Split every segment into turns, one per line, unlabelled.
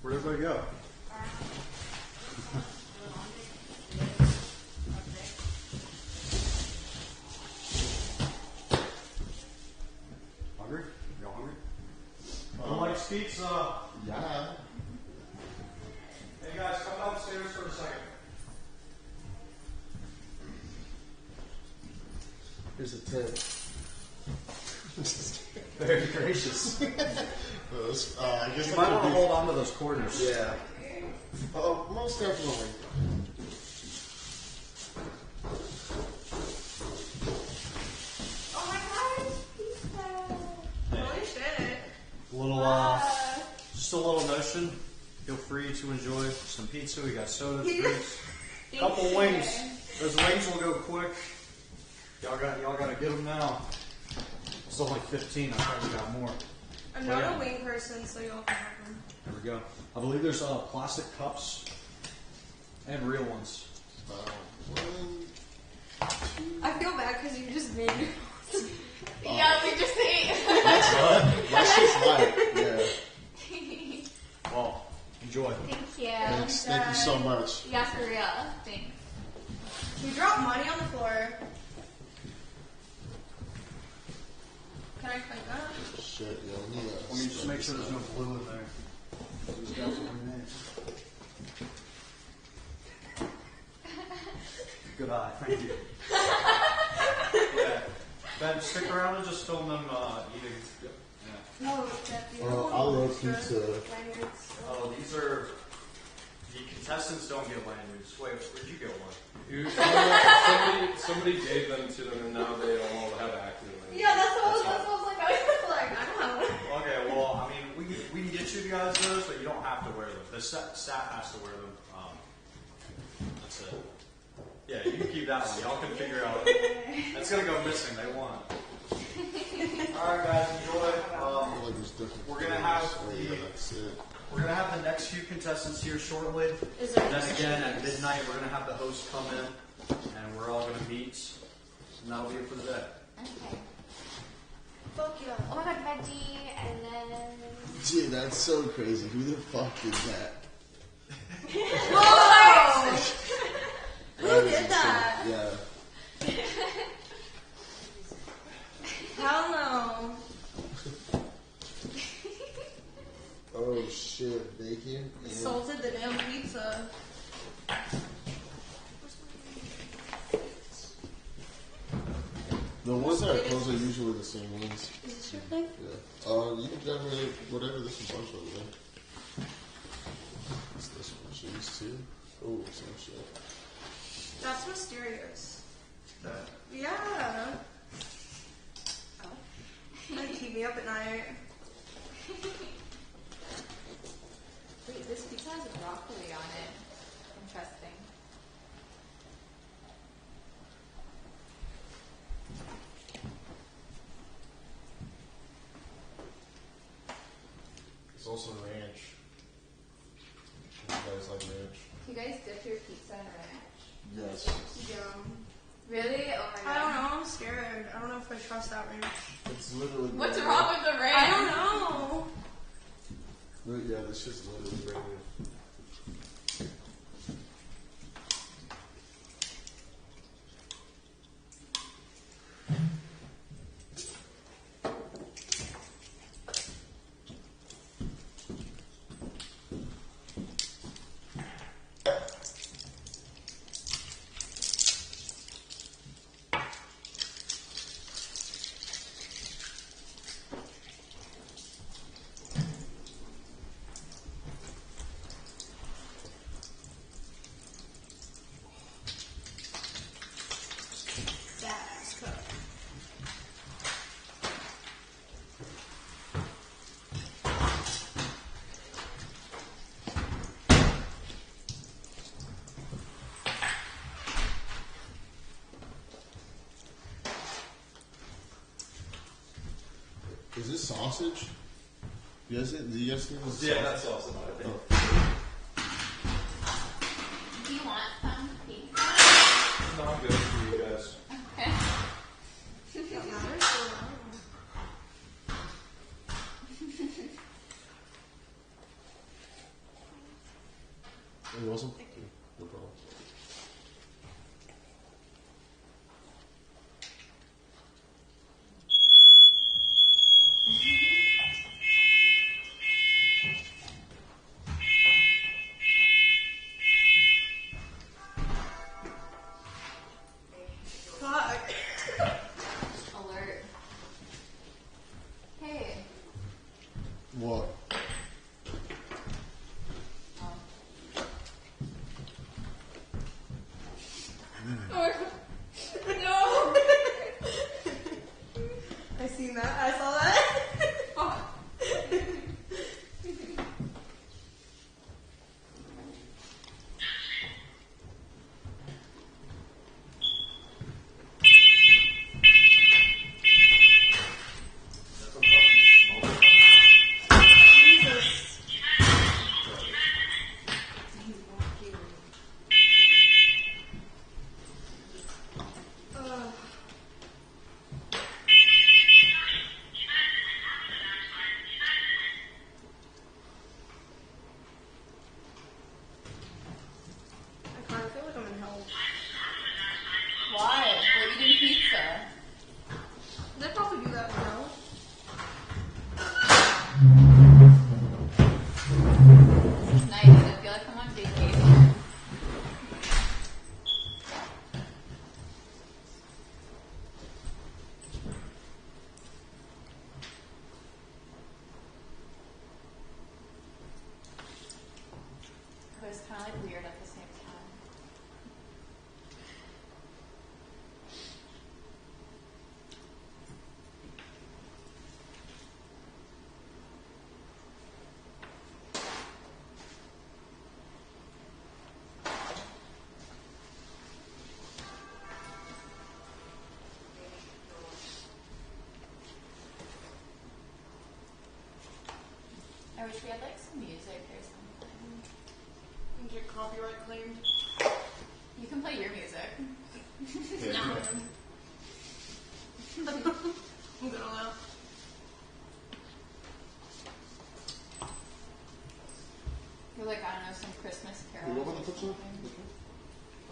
Where'd everybody go? Hungry? Y'all hungry? Who likes pizza?
Yeah.
Hey guys, come downstairs for a second.
Here's a tip.
Very gracious.
I guess
You might want to hold on to those quarters.
Yeah. Oh, most definitely.
Oh my gosh, pizza! Holy shit!
A little, just a little notion. Feel free to enjoy some pizza. We got soda, drinks, couple wings. Those wings will go quick. Y'all got to get them now. It's only 15. I thought we got more.
I'm not a wing person, so you'll have them.
There we go. I believe there's plastic cups and real ones.
1, 2.
I feel bad because you just made me.
Yeah, we just ate.
That's just light. Yeah.
Well, enjoy.
Thank you.
Thanks. Thank you so much.
Yeah, for real. Thanks.
We dropped money on the floor. Can I clean that?
Shit, yo.
Let me just make sure there's no blue in there. These guys are names. Good eye, thank you. Yeah. Ben, stick around and just film them eating. Yeah.
Oh, that beautiful.
I love pizza.
Lanyards.
Oh, these are. The contestants don't get lanyards. Wait, where'd you get one?
Somebody gave them to them, and now they all have active.
Yeah, that's what I was like. I was like, I don't know.
Okay, well, I mean, we can get you guys those, but you don't have to wear them. The staff has to wear them. That's it. Yeah, you can keep that one. Y'all can figure out. That's gonna go missing. They want it. All right, guys, enjoy. We're gonna have the next few contestants here shortly.
Is there
And then again at midnight, we're gonna have the host come in, and we're all gonna meet, and that'll be it for the day.
Okay.
Fuck yeah.
Oh my god, veggie, and then...
Dude, that's so crazy. Who the fuck is that?
Whoa! Who
That is
did that?
insane. Yeah.
Hell no.
Oh shit, bacon. And
Salted the damn pizza.
the ones that are closed are usually the same ones.
Is this your thing?
Yeah. You can grab whatever this is bunch over there. What's this one? Cheese too? Oh, some shit.
That's mysterious.
That.
Yeah. Oh. That'd keep me up at night.
Wait, this pizza has broccoli on it. Interesting.
It's also ranch. You guys like ranch?
Do you guys dip your pizza in ranch?
Yes.
Yum.
Really? Oh my god.
I don't know. I'm scared. I don't know if I trust that ranch.
It's literally.
What's wrong with the ranch?
I don't know.
Yeah, this shit's literally brand new.
That's cooked.
Is this sausage? Do you guys think this is
Yeah,
sausage?
that's awesome. I think.
Do you want some pizza?
No, I'm good for you guys.
Okay.
That matters. So
Are you awesome? No problem.
Fuck.
Alert. Hey.
What?
No. I seen that. I saw that. Fuck.
That's a fucking smoke.
Jesus. Ugh. I kind of feel like I'm in hell.
Why? We're eating pizza.
They probably do that in hell.
This is nice. I feel like I'm on vacation. But it's kind of like weird at the same time. I wish we had like some music or something.
And get copyright claimed.
You can play your music.
No. I'm gonna laugh.
You're like, I don't know, some Christmas
You
carols
know
or
what the picture?
something.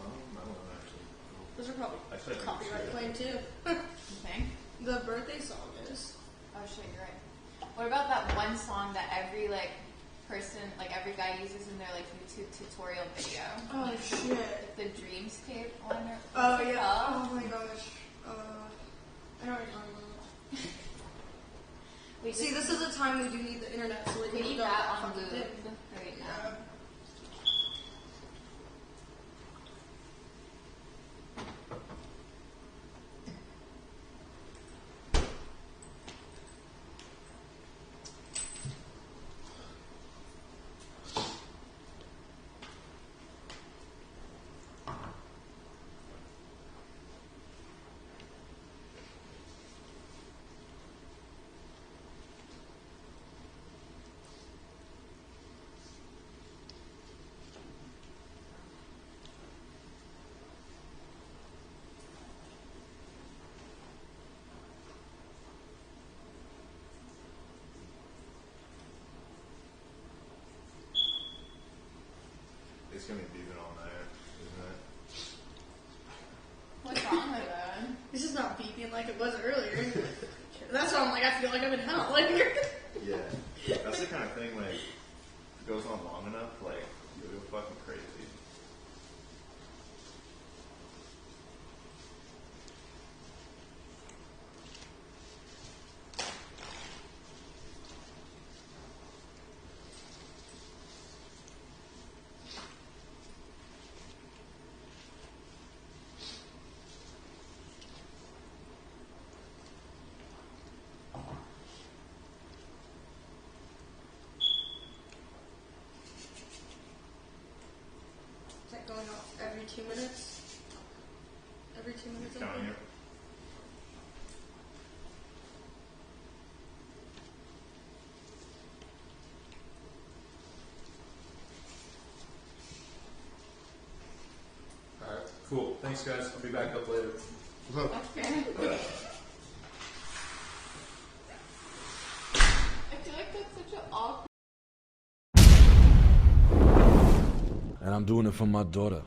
I don't know actually.
Those are probably
I said
copyright claimed too.
You think?
The birthday song is.
Oh shit, you're right. What about that one song that every like person, like every guy uses in their like YouTube tutorial video?
Oh shit.
The Dreamscape one or
Oh
what's it
yeah.
called?
Oh my gosh. I know what you're talking about.
We
See,
just-
this is the time we do need the internet so we
we
can
need
look up
that on
fucking
loop
thing.
right
Yeah.
now.
It's gonna be beeping all night, isn't it?
What's wrong with that?
This is not beeping like it was earlier. That's why I'm like, I feel like I'm in hell. Like,
Yeah. That's the kind of thing, like, if it goes on long enough, like, you'll go fucking crazy.
is that going off every 2 minutes? Every 2 minutes?
It's counting it.
Alright.
Cool. Thanks, guys. I'll be back up later.
Okay. I feel like that's such an awkward.
and I'm doing it for my daughter.